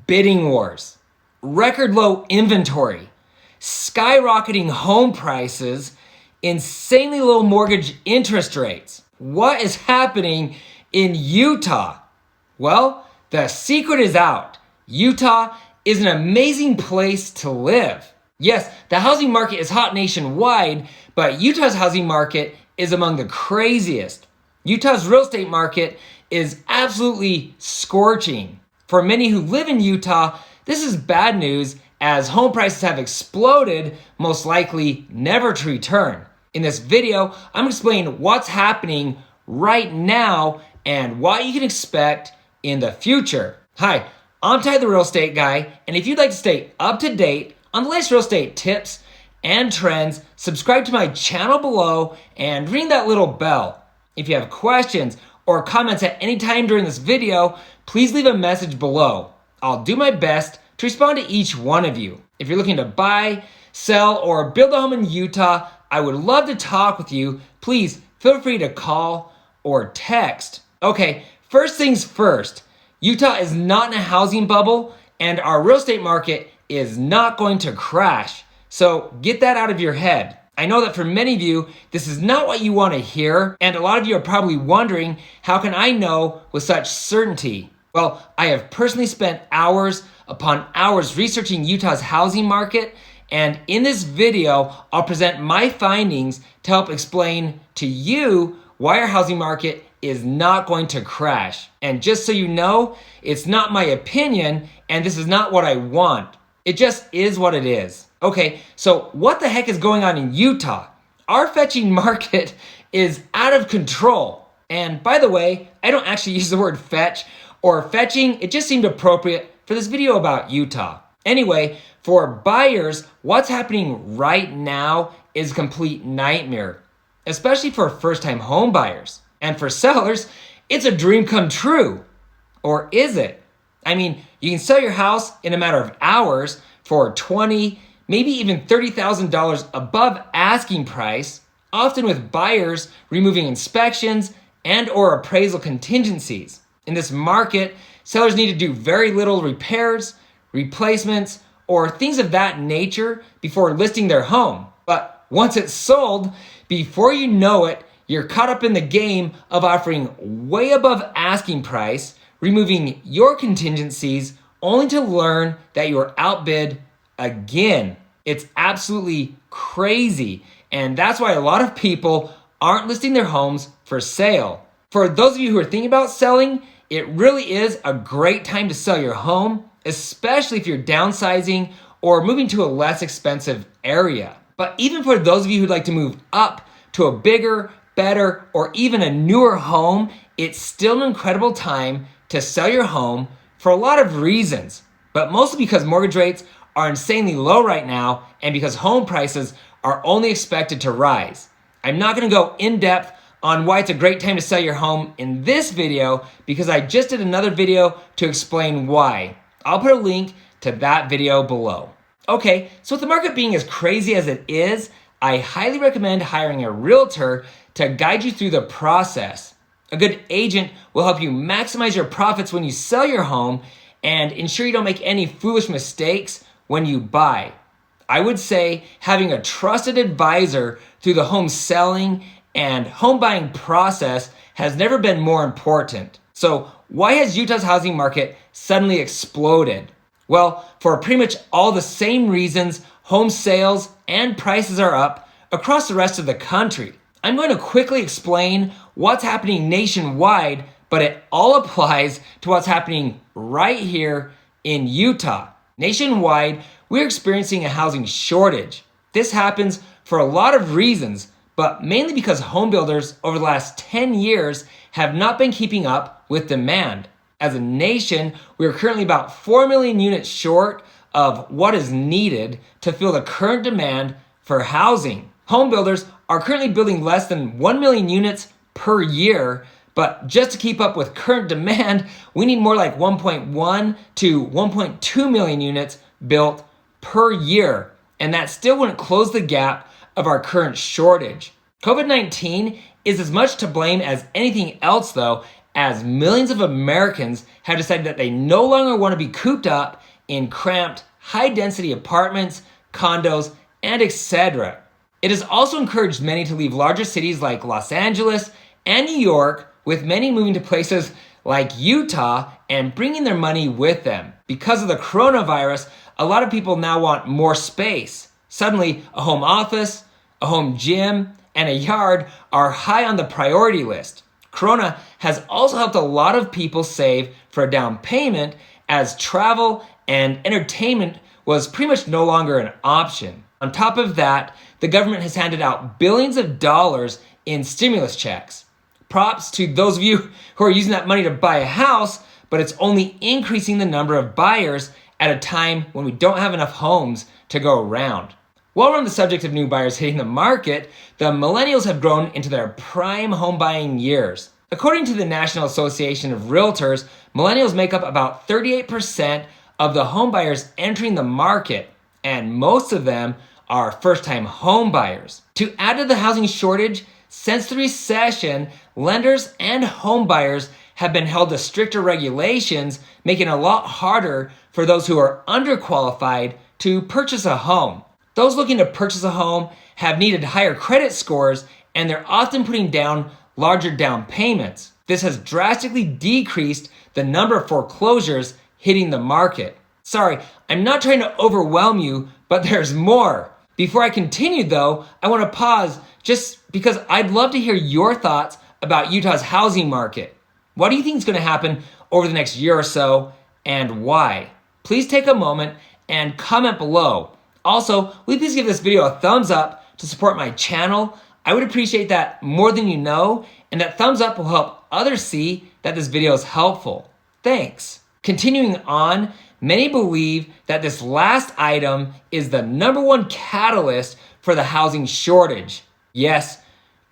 bidding wars, record low inventory, skyrocketing home prices, insanely low mortgage interest rates. What is happening in Utah? Well, the secret is out. Utah is an amazing place to live. Yes, the housing market is hot nationwide, but Utah's housing market is among the craziest. Utah's real estate market is absolutely scorching. For many who live in Utah, this is bad news as home prices have exploded, most likely never to return. In this video, I'm explaining what's happening right now and what you can expect in the future. Hi, I'm Ty the Real Estate Guy, and if you'd like to stay up to date on the latest real estate tips and trends, subscribe to my channel below and ring that little bell. If you have questions or comments at any time during this video, please leave a message below. I'll do my best to respond to each one of you. If you're looking to buy, sell, or build a home in Utah, I would love to talk with you. Please feel free to call or text. Okay, first things first, Utah is not in a housing bubble and our real estate market is not going to crash. So get that out of your head. I know that for many of you, this is not what you want to hear, and a lot of you are probably wondering, how can I know with such certainty? Well, I have personally spent hours upon hours researching Utah's housing market, and in this video, I'll present my findings to help explain to you why our housing market is not going to crash. And just so you know, it's not my opinion, and this is not what I want. It just is what it is. Okay, so what the heck is going on in Utah? Our fetching market is out of control. And by the way, I don't actually use the word fetch or fetching. It just seemed appropriate for this video about Utah. Anyway, for buyers, what's happening right now is a complete nightmare, especially for first-time home buyers. And for sellers, it's a dream come true. Or is it? I mean, you can sell your house in a matter of hours for $20,000, maybe even $30,000 above asking price, often with buyers removing inspections and or appraisal contingencies. In this market, sellers need to do very little repairs, replacements, or things of that nature before listing their home. But once it's sold, before you know it, you're caught up in the game of offering way above asking price, removing your contingencies, only to learn that you are outbid again. It's absolutely crazy, and that's why a lot of people aren't listing their homes for sale. For those of you who are thinking about selling, it really is a great time to sell your home, especially if you're downsizing or moving to a less expensive area. But even for those of you who'd like to move up to a bigger, better, or even a newer home, it's still an incredible time to sell your home for a lot of reasons, but mostly because mortgage rates are insanely low right now and because home prices are only expected to rise. I'm not going to go in depth on why it's a great time to sell your home in this video because I just did another video to explain why. I'll put a link to that video below. Okay, so with the market being as crazy as it is, I highly recommend hiring a realtor to guide you through the process. A good agent will help you maximize your profits when you sell your home and ensure you don't make any foolish mistakes when you buy. I would say having a trusted advisor through the home selling and home buying process has never been more important. So why has Utah's housing market suddenly exploded? Well, for pretty much all the same reasons home sales and prices are up across the rest of the country. I'm going to quickly explain what's happening nationwide, but it all applies to what's happening right here in Utah. Nationwide, we're experiencing a housing shortage. This happens for a lot of reasons, but mainly because home builders over the last 10 years have not been keeping up with demand. As a nation, we are currently about 4 million units short of what is needed to fill the current demand for housing. Home builders are currently building less than 1 million units per year, but just to keep up with current demand, we need more like 1.1 to 1.2 million units built per year, and that still wouldn't close the gap of our current shortage. COVID-19 is as much to blame as anything else though, as millions of Americans have decided that they no longer want to be cooped up in cramped, high-density apartments, condos, and etc. It has also encouraged many to leave larger cities like Los Angeles and New York, with many moving to places like Utah and bringing their money with them. Because of the coronavirus, a lot of people now want more space. Suddenly, a home office, a home gym, and a yard are high on the priority list. Corona has also helped a lot of people save for a down payment, as travel and entertainment was pretty much no longer an option. On top of that, the government has handed out billions of dollars in stimulus checks. Props to those of you who are using that money to buy a house, but it's only increasing the number of buyers at a time when we don't have enough homes to go around. While we're on the subject of new buyers hitting the market, the Millennials have grown into their prime home buying years. According to the National Association of Realtors, Millennials make up about 38% of the home buyers entering the market, and most of them are first-time home buyers. To add to the housing shortage, since the recession, lenders and home buyers have been held to stricter regulations, making it a lot harder for those who are underqualified to purchase a home. Those looking to purchase a home have needed higher credit scores, and they're often putting down larger down payments. This has drastically decreased the number of foreclosures hitting the market. Sorry, I'm not trying to overwhelm you, but there's more. Before I continue though, I want to pause just because I'd love to hear your thoughts about Utah's housing market. What do you think is going to happen over the next year or so, and why? Please take a moment and comment below. Also, will you please give this video a thumbs up to support my channel? I would appreciate that more than you know, and that thumbs up will help others see that this video is helpful. Thanks. Continuing on, many believe that this last item is the number one catalyst for the housing shortage. Yes,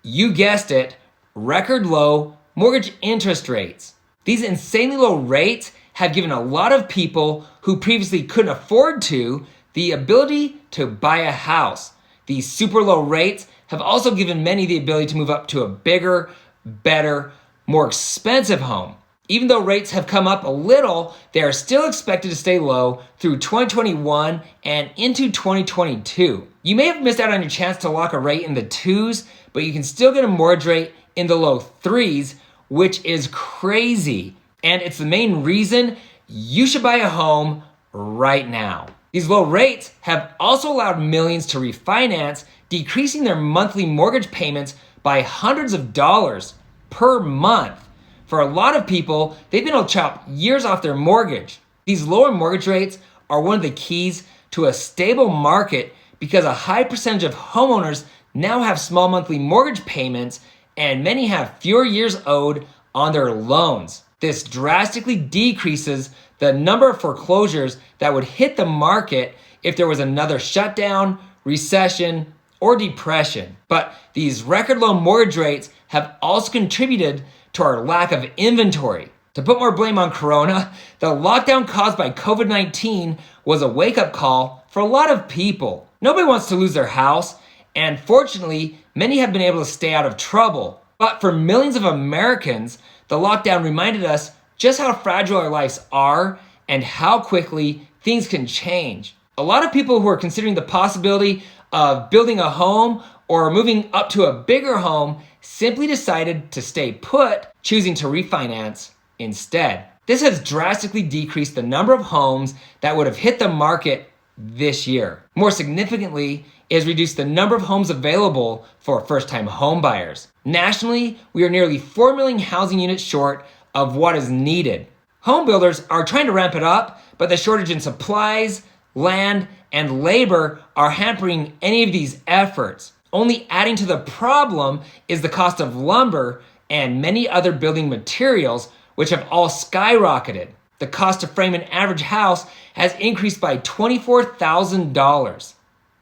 you guessed it, record low mortgage interest rates. These insanely low rates have given a lot of people who previously couldn't afford to the ability to buy a house. These super low rates have also given many the ability to move up to a bigger, better, more expensive home. Even though rates have come up a little, they are still expected to stay low through 2021 and into 2022. You may have missed out on your chance to lock a rate in the 2s, but you can still get a mortgage rate in the low 3s, which is crazy. And it's the main reason you should buy a home right now. These low rates have also allowed millions to refinance, decreasing their monthly mortgage payments by hundreds of dollars per month. For a lot of people, they've been able to chop years off their mortgage. These lower mortgage rates are one of the keys to a stable market because a high percentage of homeowners now have small monthly mortgage payments, and many have fewer years owed on their loans. This drastically decreases the number of foreclosures that would hit the market if there was another shutdown, recession, or depression. But these record low mortgage rates have also contributed to our lack of inventory. To put more blame on Corona, the lockdown caused by COVID-19 was a wake-up call for a lot of people. Nobody wants to lose their house, and fortunately, many have been able to stay out of trouble. But for millions of Americans, the lockdown reminded us just how fragile our lives are and how quickly things can change. A lot of people who are considering the possibility of building a home or moving up to a bigger home simply decided to stay put, choosing to refinance instead. This has drastically decreased the number of homes that would have hit the market this year. More significantly, it has reduced the number of homes available for first-time home buyers. Nationally, we are nearly 4 million housing units short of what is needed. Home builders are trying to ramp it up, but the shortage in supplies, land, and labor are hampering any of these efforts. Only adding to the problem is the cost of lumber and many other building materials, which have all skyrocketed. The cost to frame an average house has increased by $24,000.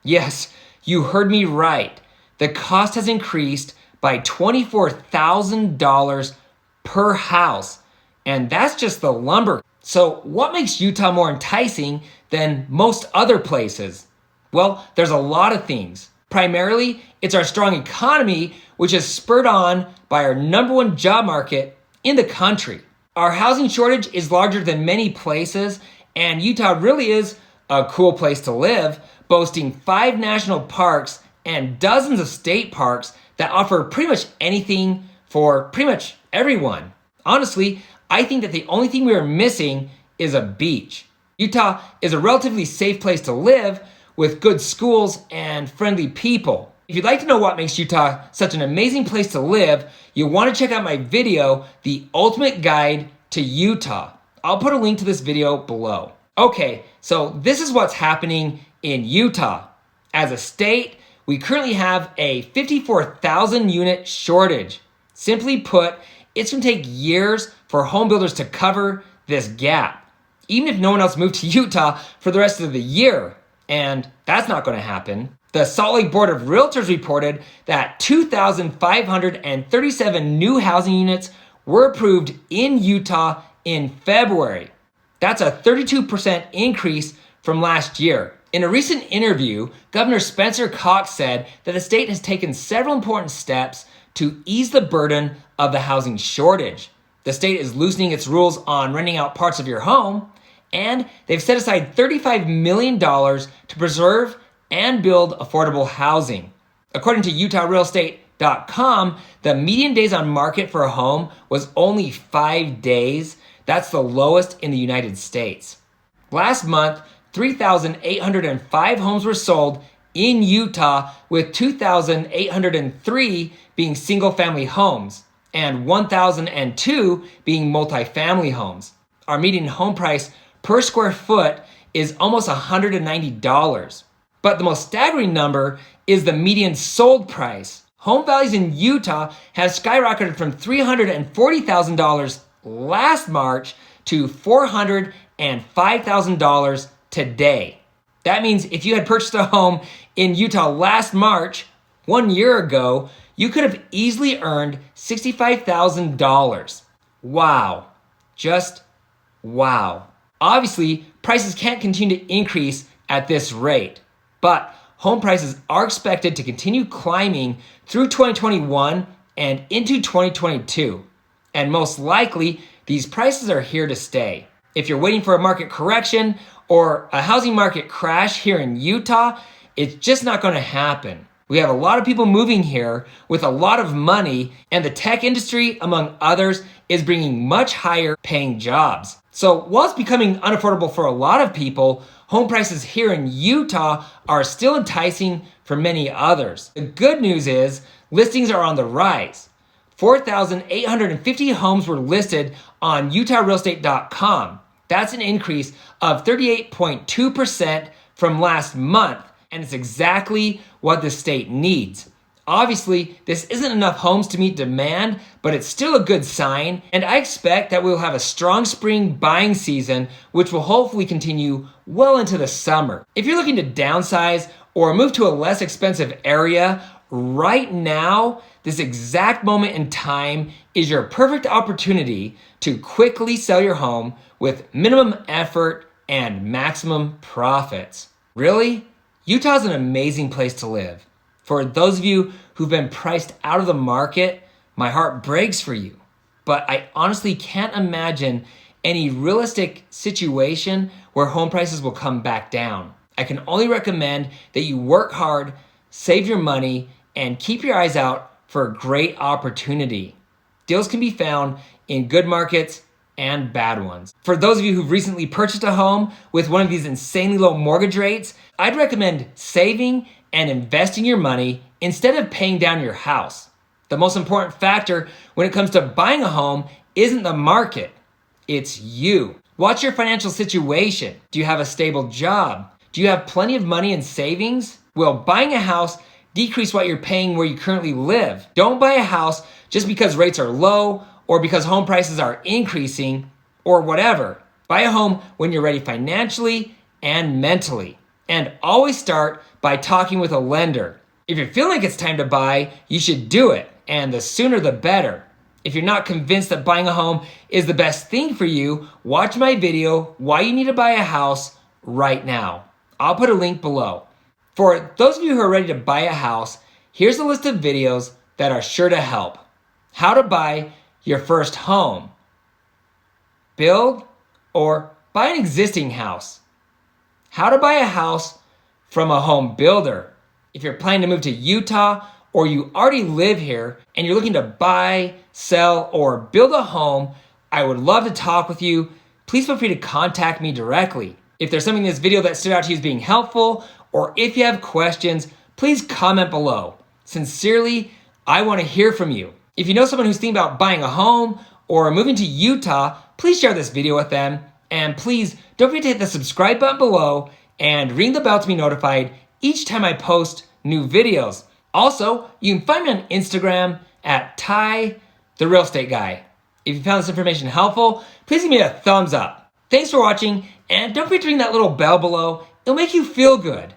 Yes, you heard me right. The cost has increased by $24,000 per house, and that's just the lumber. So what makes Utah more enticing than most other places? Well, there's a lot of things. Primarily, it's our strong economy, which is spurred on by our number one job market in the country. Our housing shortage is larger than many places, and Utah really is a cool place to live, boasting 5 national parks and dozens of state parks that offer pretty much anything for pretty much everyone. Honestly, I think that the only thing we are missing is a beach. Utah is a relatively safe place to live with good schools and friendly people. If you'd like to know what makes Utah such an amazing place to live, you'll want to check out my video, The Ultimate Guide to Utah. I'll put a link to this video below. Okay, so this is what's happening in Utah. As a state, we currently have a 54,000 unit shortage. Simply put, it's going to take years for home builders to cover this gap, even if no one else moved to Utah for the rest of the year. And that's not going to happen. The Salt Lake Board of Realtors reported that 2,537 new housing units were approved in Utah in February. That's a 32% increase from last year. In a recent interview, Governor Spencer Cox said that the state has taken several important steps to ease the burden of the housing shortage. The state is loosening its rules on renting out parts of your home, and they've set aside $35 million to preserve and build affordable housing. According to UtahRealEstate.com, the median days on market for a home was only 5 days. That's the lowest in the United States. Last month, 3,805 homes were sold in Utah, with 2,803 being single-family homes and 1,002 being multifamily homes. Our median home price per square foot is almost $190. But the most staggering number is the median sold price. Home values in Utah have skyrocketed from $340,000 last March to $405,000 today. That means if you had purchased a home in Utah last March, 1 year ago, you could have easily earned $65,000. Wow. Just wow. Obviously, prices can't continue to increase at this rate, but home prices are expected to continue climbing through 2021 and into 2022. And most likely, these prices are here to stay. If you're waiting for a market correction or a housing market crash here in Utah, it's just not going to happen. We have a lot of people moving here with a lot of money, and the tech industry, among others, is bringing much higher paying jobs. So while it's becoming unaffordable for a lot of people, home prices here in Utah are still enticing for many others. The good news is listings are on the rise. 4,850 homes were listed on UtahRealEstate.com. That's an increase of 38.2% from last month, and it's exactly what the state needs. Obviously, this isn't enough homes to meet demand, but it's still a good sign, and I expect that we'll have a strong spring buying season, which will hopefully continue well into the summer. If you're looking to downsize or move to a less expensive area, right now, this exact moment in time is your perfect opportunity to quickly sell your home with minimum effort and maximum profits. Really? Utah's an amazing place to live. For those of you who've been priced out of the market, my heart breaks for you. But I honestly can't imagine any realistic situation where home prices will come back down. I can only recommend that you work hard, save your money, and keep your eyes out for a great opportunity. Deals can be found in good markets and bad ones. For those of you who've recently purchased a home with one of these insanely low mortgage rates, I'd recommend saving and investing your money instead of paying down your house. The most important factor when it comes to buying a home isn't the market, it's you. What's your financial situation? Do you have a stable job? Do you have plenty of money in savings? Will buying a house decrease what you're paying where you currently live? Don't buy a house just because rates are low or because home prices are increasing or whatever. Buy a home when you're ready financially and mentally. And always start by talking with a lender. If you feel like it's time to buy, you should do it, and the sooner the better. If you're not convinced that buying a home is the best thing for you, watch my video, Why You Need to Buy a House, right now. I'll put a link below. For those of you who are ready to buy a house, here's a list of videos that are sure to help. How to buy your first home? Build or buy an existing house? How to buy a house from a home builder. If you're planning to move to Utah or you already live here and you're looking to buy, sell, or build a home, I would love to talk with you. Please feel free to contact me directly. If there's something in this video that stood out to you as being helpful, or if you have questions, please comment below. Sincerely, I want to hear from you. If you know someone who's thinking about buying a home or moving to Utah, please share this video with them. And please don't forget to hit the subscribe button below and ring the bell to be notified each time I post new videos. Also, you can find me on Instagram at Ty, the Real Estate Guy. If you found this information helpful, please give me a thumbs up. Thanks for watching, and don't forget to ring that little bell below. It'll make you feel good.